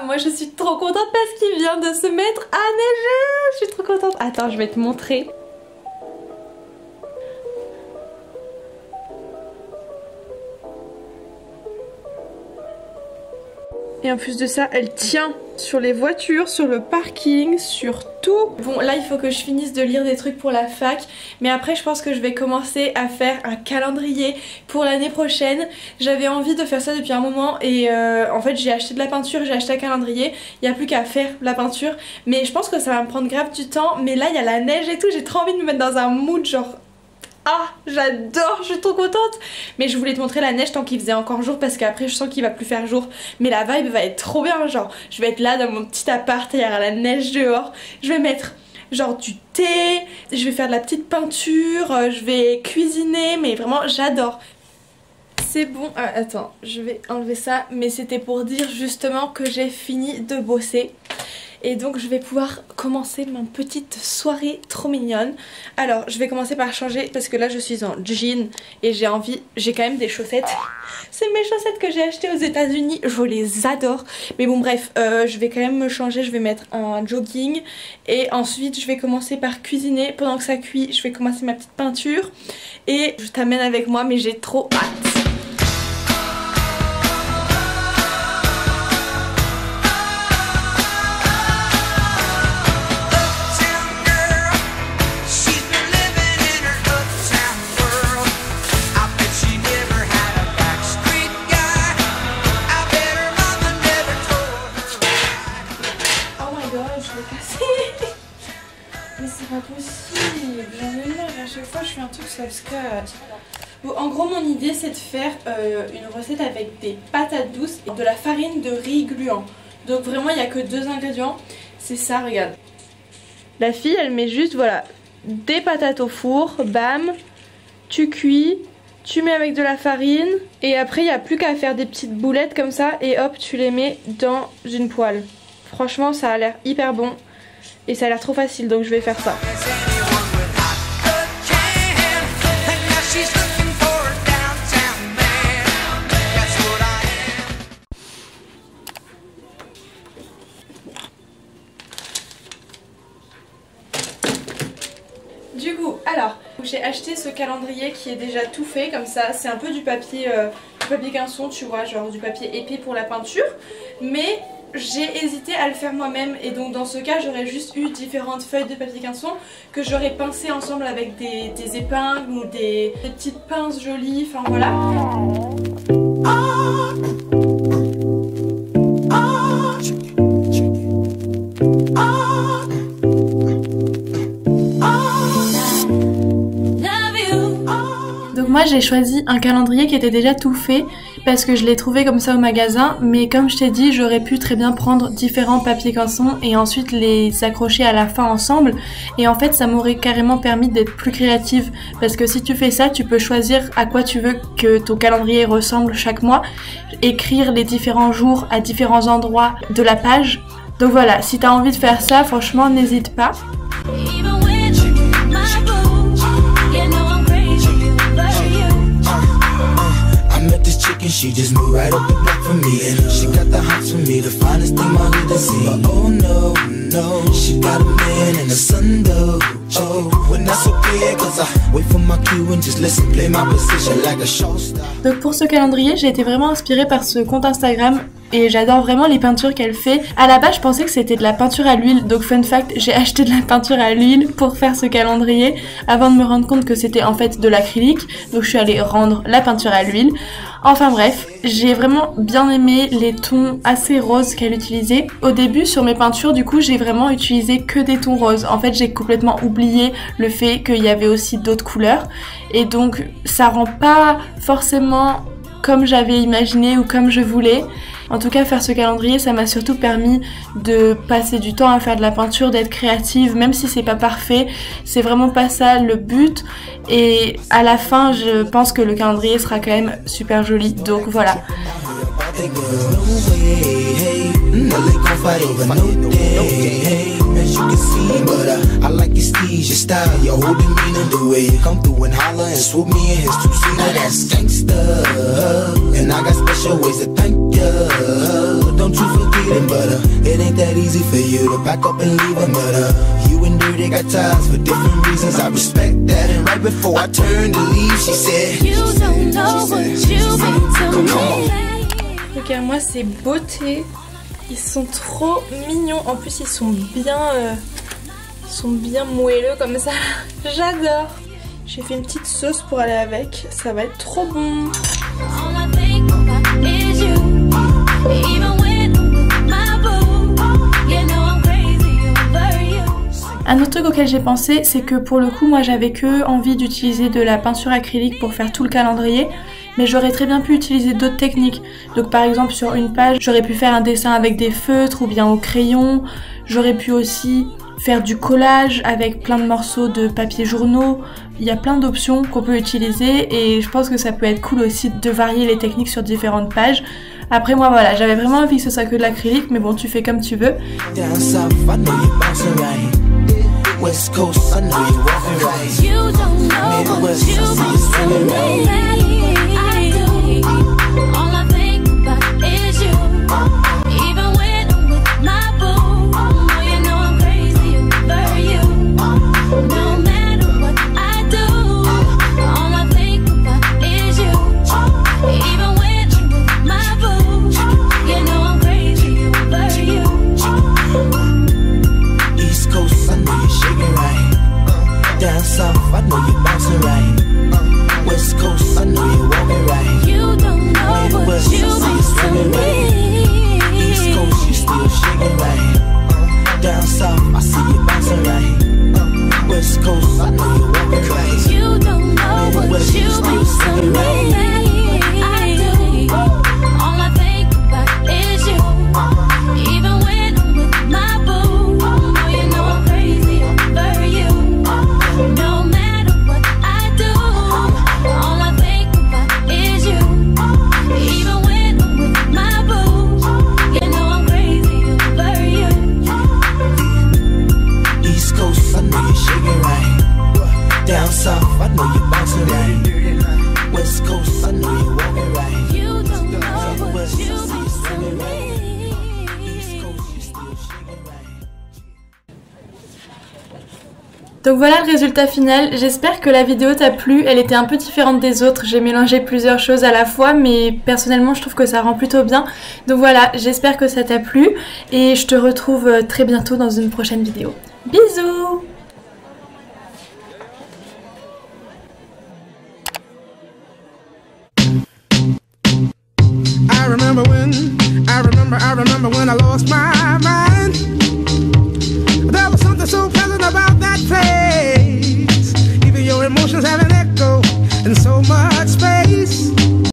Moi je suis trop contente parce qu'il vient de se mettre à neiger. Je suis trop contente. Attends, je vais te montrer. Et en plus de ça, elle tient sur les voitures, sur le parking, sur tout. Bon, là il faut que je finisse de lire des trucs pour la fac. Mais après je pense que je vais commencer à faire un calendrier pour l'année prochaine. J'avais envie de faire ça depuis un moment. Et en fait j'ai acheté de la peinture, j'ai acheté un calendrier. Il n'y a plus qu'à faire la peinture. Mais je pense que ça va me prendre grave du temps. Mais là il y a la neige et tout. J'ai trop envie de me mettre dans un mood genre... Ah, j'adore, je suis trop contente. Mais je voulais te montrer la neige tant qu'il faisait encore jour, parce qu'après je sens qu'il va plus faire jour. Mais la vibe va être trop bien, genre je vais être là dans mon petit appart, il y aura la neige dehors. Je vais mettre genre du thé, je vais faire de la petite peinture, je vais cuisiner, mais vraiment j'adore. C'est bon, attends, je vais enlever ça. Mais c'était pour dire justement que j'ai fini de bosser. Et donc je vais pouvoir commencer ma petite soirée trop mignonne. Alors je vais commencer par changer parce que là je suis en jean et j'ai envie, j'ai quand même des chaussettes. C'est mes chaussettes que j'ai achetées aux États-Unis, je les adore. Mais bon bref, je vais quand même me changer, je vais mettre un jogging. Et ensuite je vais commencer par cuisiner. Pendant que ça cuit, je vais commencer ma petite peinture. Et je t'amène avec moi, mais j'ai trop hâte. Mais c'est pas possible, j'en ai marre, à chaque fois je fais un truc sur scratch. Bon, en gros mon idée c'est de faire une recette avec des patates douces et de la farine de riz gluant. Donc vraiment il n'y a que 2 ingrédients, c'est ça, regarde. La fille elle met juste voilà des patates au four, bam, tu cuis, tu mets avec de la farine et après il n'y a plus qu'à faire des petites boulettes comme ça et hop tu les mets dans une poêle. Franchement ça a l'air hyper bon. Et ça a l'air trop facile, donc je vais faire ça. Du coup, alors, j'ai acheté ce calendrier qui est déjà tout fait, comme ça. C'est un peu du papier quinçon, tu vois, genre du papier épais pour la peinture. Mais... j'ai hésité à le faire moi-même et donc dans ce cas j'aurais juste eu différentes feuilles de papier quinçon que j'aurais pincé ensemble avec des épingles ou des petites pinces jolies, enfin voilà. Donc moi j'ai choisi un calendrier qui était déjà tout fait parce que je l'ai trouvé comme ça au magasin, mais comme je t'ai dit j'aurais pu très bien prendre différents papiers quinçon et ensuite les accrocher à la fin ensemble et en fait ça m'aurait carrément permis d'être plus créative parce que si tu fais ça tu peux choisir à quoi tu veux que ton calendrier ressemble chaque mois, écrire les différents jours à différents endroits de la page. Donc voilà, si t'as envie de faire ça franchement n'hésite pas. She just moved right up the block for me and she got the hots for me, the finest thing my hood has seen. But oh no, no, she got a man and a son though. Oh, when that's okay, cause I wait for my cue and just listen, play my position like a show star. Donc pour ce calendrier, j'ai été vraiment inspirée par ce compte Instagram et j'adore vraiment les peintures qu'elle fait. À la base, je pensais que c'était de la peinture à l'huile, donc fun fact, j'ai acheté de la peinture à l'huile pour faire ce calendrier avant de me rendre compte que c'était en fait de l'acrylique. Donc je suis allée rendre la peinture à l'huile. Enfin bref, j'ai vraiment bien aimé les tons assez roses qu'elle utilisait. Au début sur mes peintures du coup j'ai vraiment utilisé que des tons roses. En fait j'ai complètement oublié oublié le fait qu'il y avait aussi d'autres couleurs. Et donc ça rend pas forcément comme j'avais imaginé ou comme je voulais. En tout cas, faire ce calendrier, ça m'a surtout permis de passer du temps à faire de la peinture, d'être créative, même si c'est pas parfait. C'est vraiment pas ça le but. Et à la fin, je pense que le calendrier sera quand même super joli. Donc voilà. As you can see, but I like your steez, your style, your whole demeanor, the way you come through and holler and swoop me in his two-seater, that's gangsta. And I got special ways to thank ya. Don't you forget it, but it ain't that easy for you to back up and leave him, but you and Dirty got ties for different reasons. I respect that. And right before I turned to leave, she said, you don't know what you've been to me. Regarde-moi ces beautés. Ils sont trop mignons. En plus, ils sont bien moelleux comme ça. J'adore. J'ai fait une petite sauce pour aller avec. Ça va être trop bon. Un autre truc auquel j'ai pensé, c'est que pour le coup, moi j'avais que envie d'utiliser de la peinture acrylique pour faire tout le calendrier, mais j'aurais très bien pu utiliser d'autres techniques. Donc par exemple sur une page, j'aurais pu faire un dessin avec des feutres ou bien au crayon. J'aurais pu aussi faire du collage avec plein de morceaux de papier journaux. Il y a plein d'options qu'on peut utiliser et je pense que ça peut être cool aussi de varier les techniques sur différentes pages. Après moi voilà, j'avais vraiment envie que ce soit que de l'acrylique, mais bon, tu fais comme tu veux. West Coast, I know you walking right. You don't know Midwest, what you've been to me. I do. All I think about is you. Even when I'm with my boo, oh, you know I'm crazy over you. No matter what I do, all I think about is you. Even when I'm with my boo, you know I'm crazy over you. East Coast, I know you're shaking right. Down south, I know you're bouncing right. West Coast, I know you're walking right. You don't know Midwest, what you've been to me. East Coast, you still shaking right. Down south, I see you bouncing right. West Coast, I know you're walking right. You don't know Midwest, what you've been to me. I do. All I think about is you. Even when I'm with my boo, you know I'm crazy over you. No matter what I do, all I think about is you. Even when I'm with my boo, you know I'm crazy over you. East Coast, I know you're shaking right. Down south, I know you're bouncing right. West Coast, I know you're walking right. You don't know what you've been to me. East Coast, you still shaking right. Donc voilà le résultat final, j'espère que la vidéo t'a plu, elle était un peu différente des autres, j'ai mélangé plusieurs choses à la fois mais personnellement je trouve que ça rend plutôt bien. Donc voilà, j'espère que ça t'a plu et je te retrouve très bientôt dans une prochaine vidéo. Bisous! I remember when I lost my mind. There was something so pleasant about that place. Even your emotions have an echo in so much space.